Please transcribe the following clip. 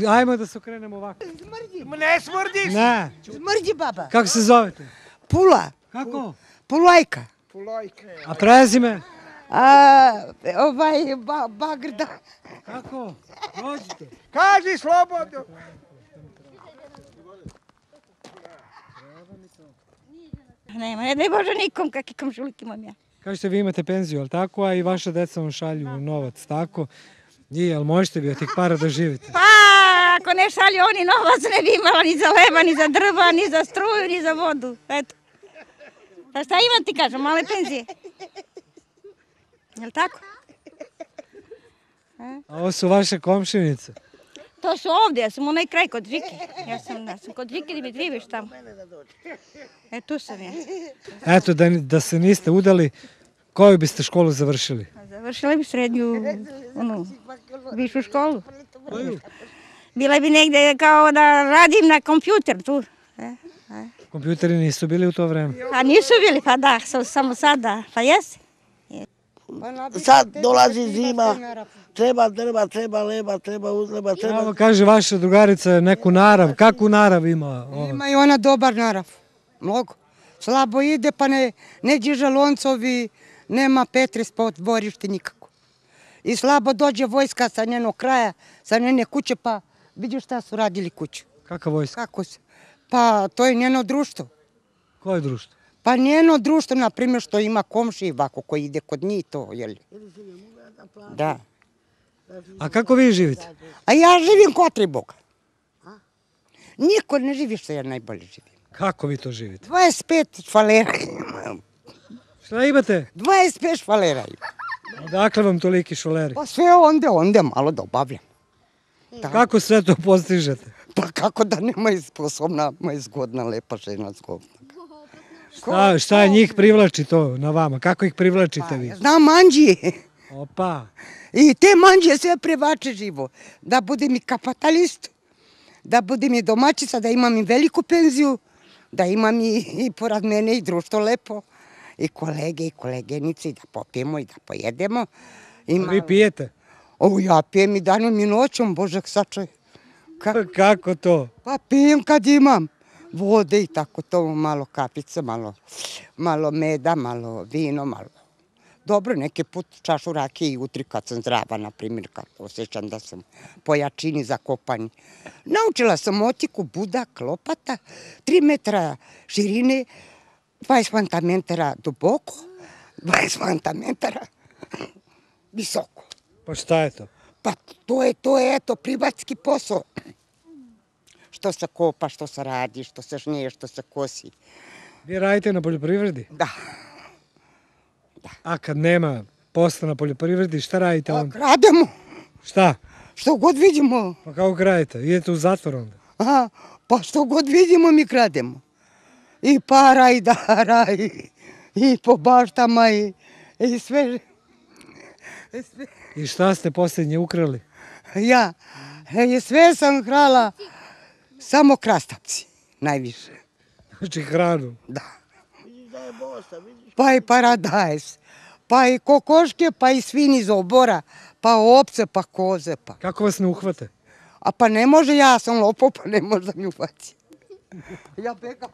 Ajmo da se okrenemo ovako. Ne smrdiš? Ne. Smrdi baba. Kako se zovete? Pula. Kako? Pulajka. A prezime? Bagrda. Kako? Dođite. Kaži slobodno. Nema, ne može nikom kakvi komšuluk imam ja. Kažete vi imate penziju, ali tako? A i vaša deca vam šalju novac, tako? I, jel možete vi od tih para da živite? Pa, ako ne šalju oni novac, ne bi imala ni za leba, ni za drva, ni za struju, ni za vodu. Eto. Pa šta imam ti kažem, male penzije? Jel' tako? A ovo su vaše komšinice? To su ovdje, ja sam onaj kraj kod Žike. Ja sam kod Žike Dimitrijević tamo. E, tu sam ja. Eto, da se niste udali, koju biste školu završili? Završila bi srednju, višu školu. Bila bi negdje kao da radim na kompjuter tu. Kompjuteri nisu bili u to vreme? A nisu bili, pa da, samo sada, pa jesi. Sad dolazi zima, treba leba, treba uzleba, treba... Evo kaže vaša drugarica neku narav, kakvu narav ima? Ima i ona dobar narav, mnogo. Slabo ide pa ne diže loncovi, nema Petris po dvorište nikako. I slabo dođe vojska sa njenog kraja, sa njene kuće, pa vidiš šta su radili kuću. Kakva vojska? Kako se? Pa to je njeno društvo. Koje društvo? Pa njeno društvo, na primjer, što ima komši ovako koji ide kod njih, to, jel? Da. A kako vi živite? A ja živim kod tri Boga. Niko ne živi što ja najbolje živim. Kako vi to živite? 25 švalera imam. Šta imate? 25 švalera imam. Odakle vam toliki švaleri? Pa sve onda malo dobavljam. Kako sve to postižete? Pa kako da nema sposobna, zgodna, lepa žena, zgodna. Šta njih privlači to na vama? Kako ih privlačite vi? Znam manđije. Opa. I te manđije sve privače živo. Da budem i kapitalist, da budem i domaćica, da imam i veliku penziju, da imam i pored mene i društvo lepo, i kolege i kolegenice, i da popijemo i da pojedemo. Vi pijete? Ja pijem i danom i noćom, Božak sačuj. Kako to? Pa pijem kad imam vode i tako to, malo kapice, malo meda, malo vino, malo. Dobro, neki put čašu rakije i jutri kad sam zdrava, na primjer, kad osjećam da sam po jačini za kopanje. Naučila sam motiku, budak, lopata, 3 metra širine, 20 fantametara duboko, 20 fantametara visoko. Pa šta je to? Pa to je eto, privatski posao. Što se kopa, što se radi, što se žnije, što se kosi. Vi radite na poljoprivredi? Da. A kad nema posla na poljoprivredi, šta radite onda? Krademo. Šta? Što god vidimo. Pa kako kradite? Idete u zatvor onda? Aha, pa što god vidimo mi krademo. I para i dara i po baštama i sve. I šta ste posljednje ukrali? Ja, sve sam krala, samo krastavci, najviše. Znači hranu? Da. Pa i paradajz, pa i kokoške, pa i svini iz obora, pa ovce, pa koze. Pa. Kako vas ne uhvate? A pa ne može, ja sam lopov, pa ne može da mi uhvati. Ja begam.